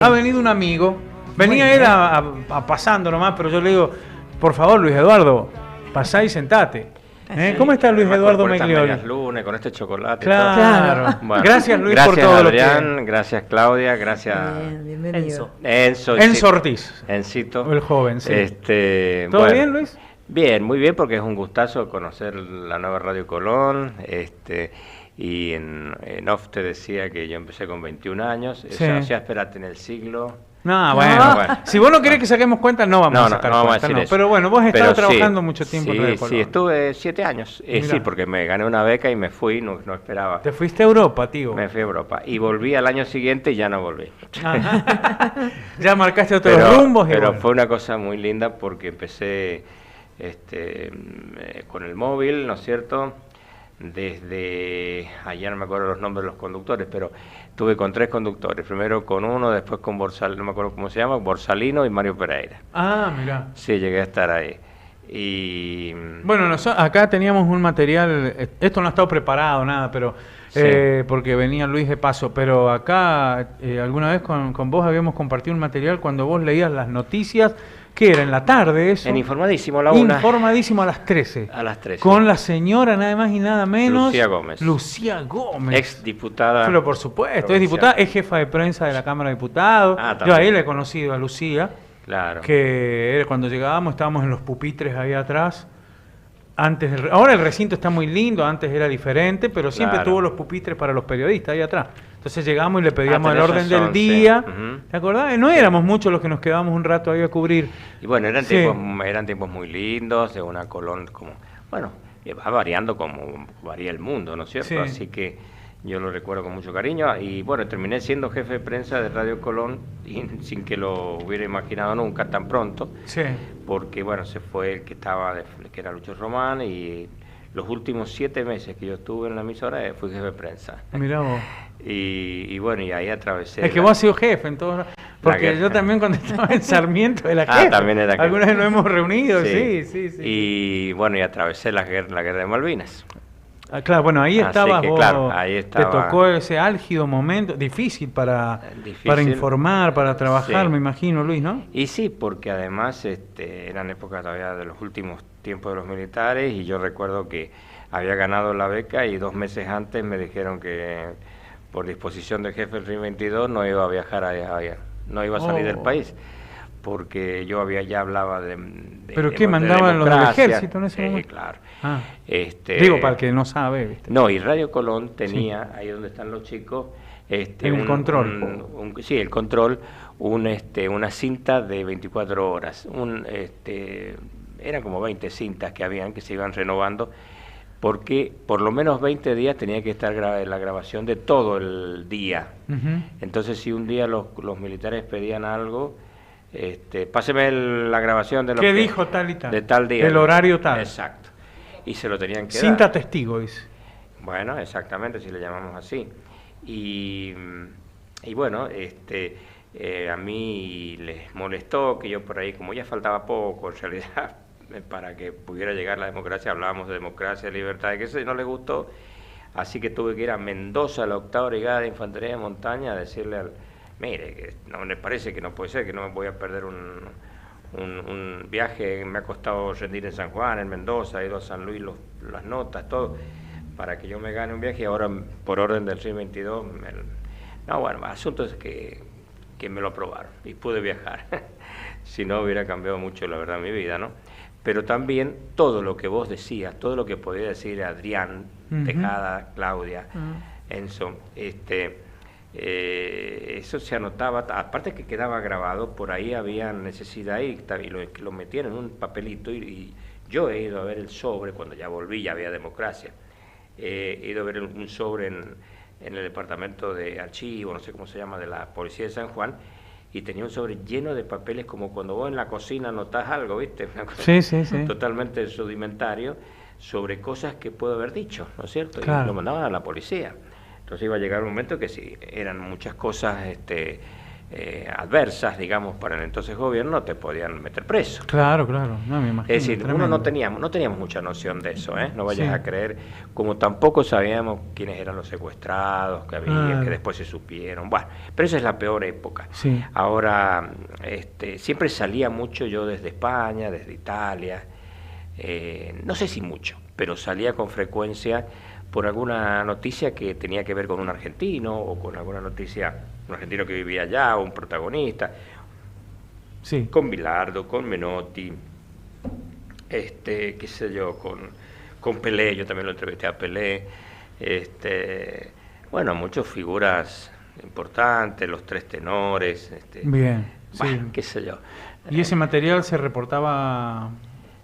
Ha venido un amigo, venía él a pasando nomás, pero yo le digo, por favor, Luis Eduardo, pasá y sentate. Sí, ¿Cómo está Luis Eduardo Meglioli? Lunes con este chocolate. Claro. Bueno, Gracias Luis gracias, por todo Adrián, lo que... gracias Claudia, gracias Bienvenido. Enzo Ortiz, Encito. el joven, sí. ¿Todo bien, Luis? Bien, muy bien, porque es un gustazo conocer la nueva Radio Colón. Y en off te decía que yo empecé con 21 años. Sí. O sea, espérate, en el siglo... No, bueno. Si vos no querés que saquemos cuentas, no vamos a sacar vamos cuentas. a decir eso. Pero bueno, vos has estado trabajando mucho tiempo en Radio Sí, Colón. estuve 7 años. Sí, porque me gané una beca y me fui, no esperaba. Te fuiste a Europa, tío. Me fui a Europa. Y volví al año siguiente y ya no volví. Ya marcaste otros rumbos. Pero bueno. fue una cosa muy linda porque empecé con el móvil, ¿no es cierto? Desde, allá no me acuerdo los nombres de los conductores, pero estuve con 3 conductores, primero con uno, después con Borsalino, no me acuerdo cómo se llama, Borsalino y Mario Pereira. Ah, mirá. Sí, llegué a estar ahí. Y bueno, acá teníamos un material, esto no ha estado preparado, nada, pero sí. porque venía Luis de paso, pero acá alguna vez con vos habíamos compartido un material cuando vos leías las noticias, que era en la tarde eso. En Informadísimo a la 1. Informadísimo a las 13. A las 13. Con la señora nada más y nada menos. Lucía Gómez. Lucía Gómez. Ex diputada. Pero por supuesto, es diputada, es jefa de prensa de la Cámara de Diputados. Yo ahí le he conocido a Lucía. Claro. Que cuando llegábamos estábamos en los pupitres ahí atrás. Ahora el recinto está muy lindo, antes era diferente, pero siempre tuvo los pupitres para los periodistas ahí atrás. Entonces llegamos y le pedíamos el orden del día. ¿Te acordás? No éramos muchos los que nos quedábamos un rato ahí a cubrir. Y bueno, eran tiempos muy lindos, de una Colón como, bueno, va variando como varía el mundo, ¿no es cierto? Sí. Así que yo lo recuerdo con mucho cariño. Y bueno, terminé siendo jefe de prensa de Radio Colón sin que lo hubiera imaginado nunca tan pronto. Sí. Porque bueno, se fue el que era Lucho Román, y los últimos 7 meses que yo estuve en la emisora fui jefe de prensa. Mirá vos. Y bueno, y ahí atravesé. Es que vos has sido jefe en todo. Porque yo también cuando estaba en Sarmiento era jefe. También era jefe. Algunas vez nos hemos reunido, sí. Y bueno, y atravesé la guerra de Malvinas. Claro, bueno, ahí estabas vos, claro, ahí estaba. Te tocó ese álgido momento, difícil para informar, para trabajar, me imagino, Luis, ¿no? Y sí, porque además eran épocas todavía de los últimos tiempos de los militares, y yo recuerdo que había ganado la beca y 2 meses antes me dijeron que por disposición del jefe del RIM 22 no iba a viajar no iba a salir del país, porque yo ya hablaba de ¿pero qué mandaban los del ejército en ese momento? Claro. Digo, para el que no sabe, ¿viste? No, y Radio Colón tenía, ahí donde están los chicos, el control. El control, una cinta de 24 horas. Eran como 20 cintas que se iban renovando, porque por lo menos 20 días tenía que estar la grabación de todo el día. Entonces, si un día los militares pedían algo, páseme la grabación de lo ¿qué dijo tal y tal? De tal día. El horario tal. Exacto. Y se lo tenían que cinta dar. testigo, dice. Bueno, exactamente, si le llamamos así. Y bueno, a mí les molestó que yo por ahí, como ya faltaba poco, en realidad, para que pudiera llegar la democracia, hablábamos de democracia, de libertad, que eso no les gustó, así que tuve que ir a Mendoza, a la 8ª Brigada de Infantería de Montaña, a decirle mire, que no me parece, que no puede ser, que no me voy a perder un viaje, me ha costado rendir en San Juan, en Mendoza, he ido a San Luis, las notas, todo, para que yo me gane un viaje, y ahora por orden del RIM 22, el asunto es que me lo aprobaron y pude viajar. Si no, hubiera cambiado mucho, la verdad, mi vida, ¿no? Pero también todo lo que vos decías, todo lo que podía decir Adrián, Tejada, Claudia, Enzo, eso se anotaba, aparte que quedaba grabado, por ahí había necesidad y lo metían en un papelito, y yo he ido a ver el sobre, cuando ya volví, ya había democracia, he ido a ver un sobre en el departamento de archivo, no sé cómo se llama, de la Policía de San Juan, y tenía un sobre lleno de papeles, como cuando vos en la cocina anotás algo, ¿viste? Sí. Totalmente rudimentario, sobre cosas que puedo haber dicho, ¿no es cierto? Claro. Y lo mandaban a la policía. Entonces iba a llegar un momento que sí, eran muchas cosas adversas, digamos, para el entonces gobierno, te podían meter preso. Claro, claro, no me imagino. Es decir, uno no teníamos mucha noción de eso, no vayas a creer, como tampoco sabíamos quiénes eran los secuestrados, que había, que después se supieron. Bueno, pero esa es la peor época. Sí. Ahora, siempre salía mucho yo desde España, desde Italia, no sé si mucho, pero salía con frecuencia por alguna noticia que tenía que ver con un argentino o con alguna noticia, un argentino que vivía allá o un protagonista, sí, con Bilardo, con Menotti, qué sé yo, con Pelé, yo también lo entrevisté a Pelé, bueno, muchas figuras importantes, los tres tenores, bien, bueno, sí, qué sé yo. ¿Y ese material se reportaba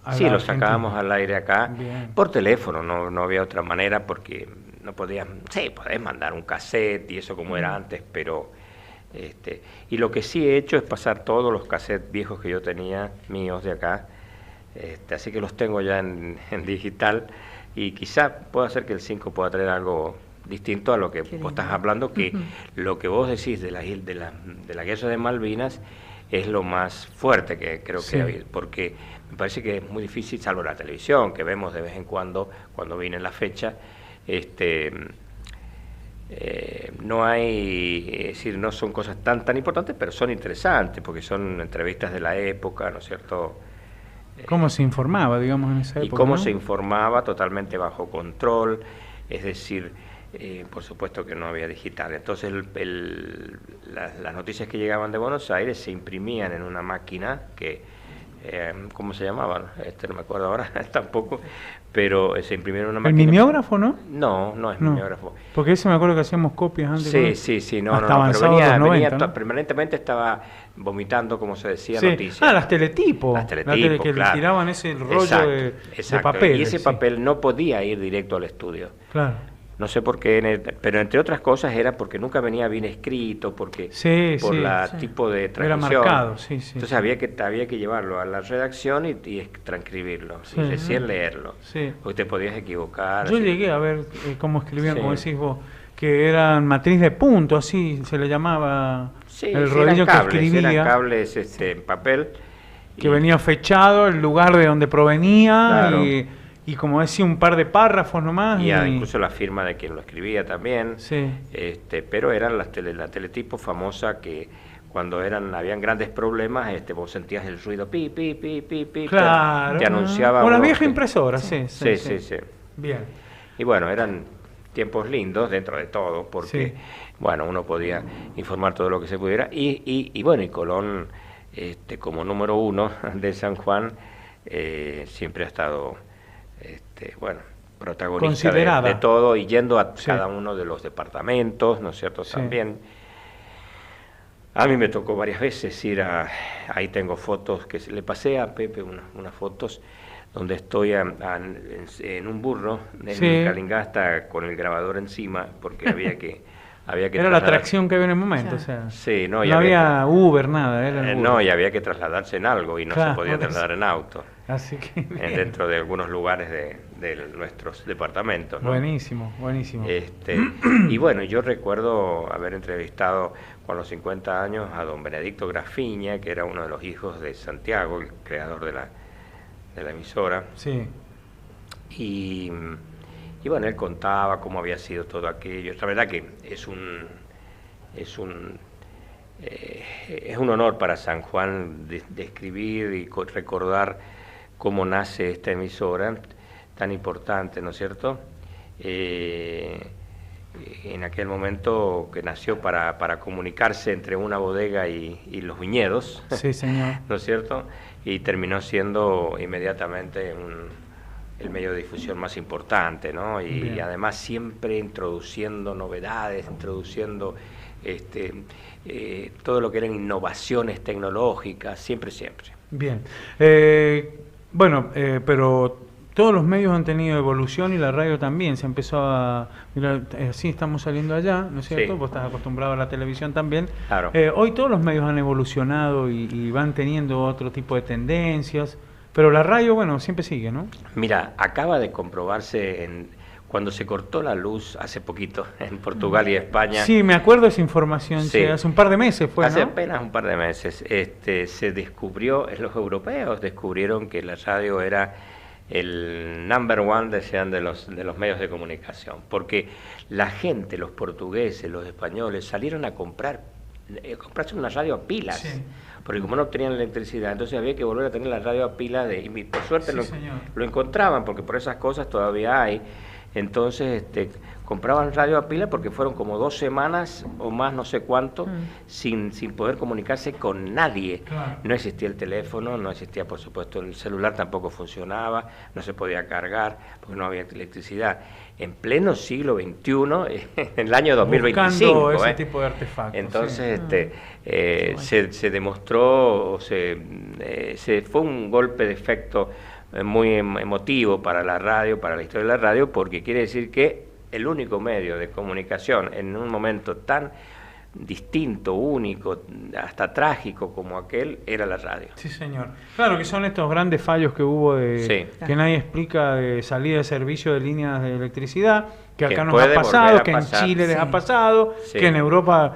a Sí, la lo Argentina? sacábamos al aire acá, Bien. por teléfono, no había otra manera porque no podías, sí, podés mandar un cassette y eso como era antes, pero, y lo que sí he hecho es pasar todos los cassettes viejos que yo tenía, míos de acá, así que los tengo ya en digital y quizá pueda ser que el 5 pueda traer algo distinto a lo que vos estás hablando, que lo que vos decís de la guerra de Malvinas es lo más fuerte que creo que hay, porque me parece que es muy difícil, salvo la televisión, que vemos de vez en cuando viene la fecha, no hay, es decir, no son cosas tan importantes, pero son interesantes, porque son entrevistas de la época, ¿no es cierto? ¿Cómo se informaba, digamos, en esa época? Y cómo ¿no? se informaba totalmente bajo control, es decir, por supuesto que no había digital. Entonces las noticias que llegaban de Buenos Aires se imprimían en una máquina que, ¿cómo se llamaba? No me acuerdo ahora tampoco, pero se imprimieron en una máquina. ¿El mimeógrafo, no? No es mimeógrafo. Porque ese me acuerdo que hacíamos copias antes. Sí, hasta pero venía ¿no? permanentemente estaba vomitando, como se decía, sí. noticias. Las teletipos. Que claro. le tiraban ese rollo de papel. Y ese papel no podía ir directo al estudio. Claro. No sé por qué, pero entre otras cosas era porque nunca venía bien escrito, porque por la tipo de transmisión. Era marcado, Entonces había que llevarlo a la redacción y transcribirlo, y recién leerlo. Sí. Porque te podías equivocar. Yo llegué a ver cómo escribían, como decís vos, que eran matriz de punto, así se le llamaba el rodillo que escribía. Eran cables en papel. Que venía fechado el lugar de donde provenía, claro. Y como decía, un par de párrafos nomás. Y incluso la firma de quien lo escribía también. Sí. Pero eran la teletipo famosa que cuando habían grandes problemas, vos sentías el ruido pi, claro. Te anunciaba. Con la vieja impresora, sí. Bien. Y bueno, eran tiempos lindos dentro de todo, porque bueno, uno podía informar todo lo que se pudiera. Y bueno, y Colón, como número 1 de San Juan, siempre ha estado bueno, protagonista de todo y yendo a cada uno de los departamentos, ¿no es cierto? También. A mí me tocó varias veces ir ahí tengo fotos que le pasé a Pepe, unas fotos donde estoy en un burro, en Calingasta, con el grabador encima, porque había que era la atracción que había en el momento, o sea. Sí, no había Uber, nada. Era no, y había que trasladarse en algo y no se podía trasladar en auto. Así que dentro de algunos lugares de nuestros departamentos, ¿no? Buenísimo. Y bueno, yo recuerdo haber entrevistado con los 50 años a don Benedicto Grafiña, que era uno de los hijos de Santiago, el creador de la emisora. Sí. Y bueno, él contaba cómo había sido todo aquello. La verdad que es un honor para San Juan de escribir y recordar cómo nace esta emisora tan importante, ¿no es cierto? En aquel momento que nació para comunicarse entre una bodega y los viñedos, sí, señor. ¿No es cierto? Y terminó siendo inmediatamente el medio de difusión más importante, ¿no? Y además siempre introduciendo novedades, introduciendo todo lo que eran innovaciones tecnológicas, siempre. Bien. Pero todos los medios han tenido evolución y la radio también. Se empezó a... Mira, sí, estamos saliendo allá, ¿no es cierto? Vos estás acostumbrado a la televisión también. Claro. Hoy todos los medios han evolucionado y van teniendo otro tipo de tendencias, pero la radio, bueno, siempre sigue, ¿no? Mira, acaba de comprobarse cuando se cortó la luz hace poquito en Portugal y España. Sí, me acuerdo de esa información, sí. Hace un par de meses fue, Hace ¿no? apenas un par de meses se descubrió, los europeos descubrieron que la radio era el number one, decían, de los medios de comunicación, porque la gente, los portugueses, los españoles, salieron a comprarse una radio a pilas, sí. Porque como no tenían electricidad, entonces había que volver a tener la radio a pilas, y por suerte sí, lo encontraban, porque por esas cosas todavía hay. Entonces compraban radio a pila porque fueron como 2 semanas o más, no sé cuánto, sin poder comunicarse con nadie. Claro. No existía el teléfono, no existía, por supuesto, el celular tampoco funcionaba, no se podía cargar porque no había electricidad. En pleno siglo XXI, en el año 2025. Buscando ese tipo de artefactos. Entonces se demostró, fue un golpe de efecto muy emotivo para la radio, para la historia de la radio, porque quiere decir que el único medio de comunicación en un momento tan distinto, único, hasta trágico como aquel, era la radio. Sí, señor. Claro que son estos grandes fallos que hubo que nadie explica, de salida de servicio de líneas de electricidad, que acá nos ha pasado, que en Chile les ha pasado, que en Europa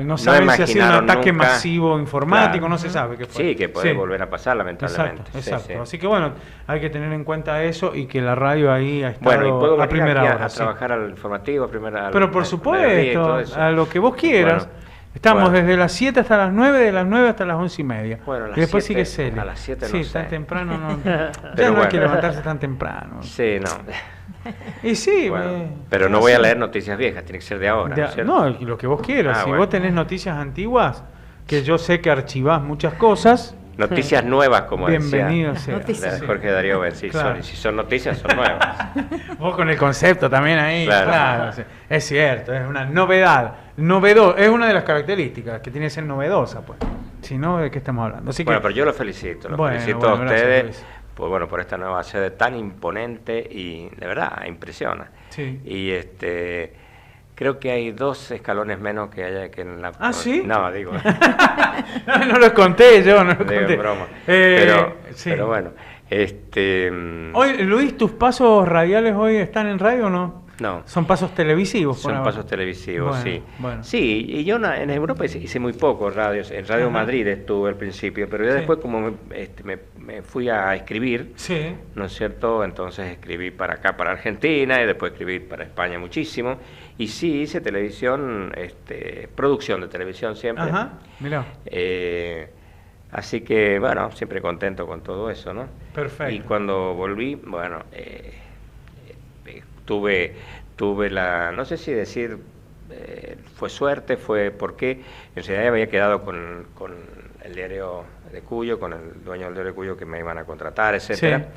no saben si ha sido un ataque masivo informático, no se sabe qué fue. Sí, que puede volver a pasar, lamentablemente. Exacto. Así que bueno, hay que tener en cuenta eso y que la radio ahí ha estado a primera hora. A trabajar al informativo, a primera hora. Pero por supuesto, a lo que vos quieras. Bueno, estamos desde las 7 hasta las 9, de las 9 hasta las 11 y media. Bueno, y después 7, sigue Cele. A las 7 sí, no sé. Tan temprano no. Ya no hay que levantarse tan temprano. Sí, no. Y sí, pero no voy a leer noticias viejas, tiene que ser de ahora. No, lo que vos quieras. Si vos tenés noticias antiguas, que yo sé que archivás muchas cosas. Noticias nuevas, como decía Jorge Darío Benzil. Claro. Si son noticias, son nuevas. Vos con el concepto también ahí. Claro. Es cierto, es una novedad. Es una de las características que tiene que ser novedosa, pues. Si no, ¿de qué estamos hablando? Así pero yo los felicito. Felicito a ustedes por esta nueva sede tan imponente y, de verdad, impresiona. Sí. Y creo que hay 2 escalones menos que haya que en la... ¿Ah, sí? No, digo... no los conté yo, no los conté. Digo, broma. Pero bueno, Hoy, Luis, ¿tus pasos radiales hoy están en radio o no? No. ¿Son pasos televisivos? Son pasos televisivos, sí. Bueno. Sí, y yo en Europa hice muy pocos radios. En Radio Madrid estuve al principio, pero ya después como me fui a escribir, ¿no es cierto? Entonces escribí para acá, para Argentina, y después escribí para España muchísimo. Y sí, hice televisión, producción de televisión siempre. Ajá, mirá. Así que, bueno, siempre contento con todo eso, ¿no? Perfecto. Y cuando volví, bueno... Tuve la, no sé si decir, fue suerte, fue porque en realidad había quedado con el diario de Cuyo, con el dueño del diario de Cuyo, que me iban a contratar, etcétera.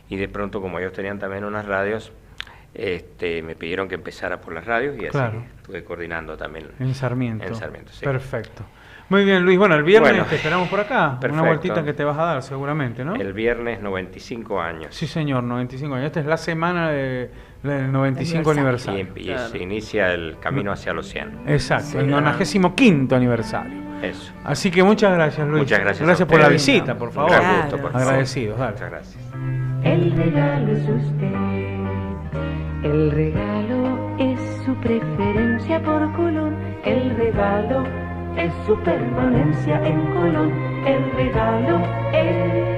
Y de pronto, como ellos tenían también unas radios, me pidieron que empezara por las radios y así estuve coordinando también. En Sarmiento. En Sarmiento, sí. Perfecto. Muy bien, Luis. Bueno, el viernes te esperamos por acá. Perfecto. Una vueltita que te vas a dar seguramente, ¿no? El viernes, 95 años. Sí, señor, 95 años. Esta es la semana del 95 aniversario. Y se inicia el camino hacia los 100. Exacto, el 95º aniversario. Eso. Así que muchas gracias, Luis. Muchas gracias. Gracias por la visita, por favor. Un gran gusto, por favor. Agradecidos, dale. Muchas gracias. El regalo es usted. El regalo es su preferencia por Colón. El regalo es su permanencia en Colón. El regalo es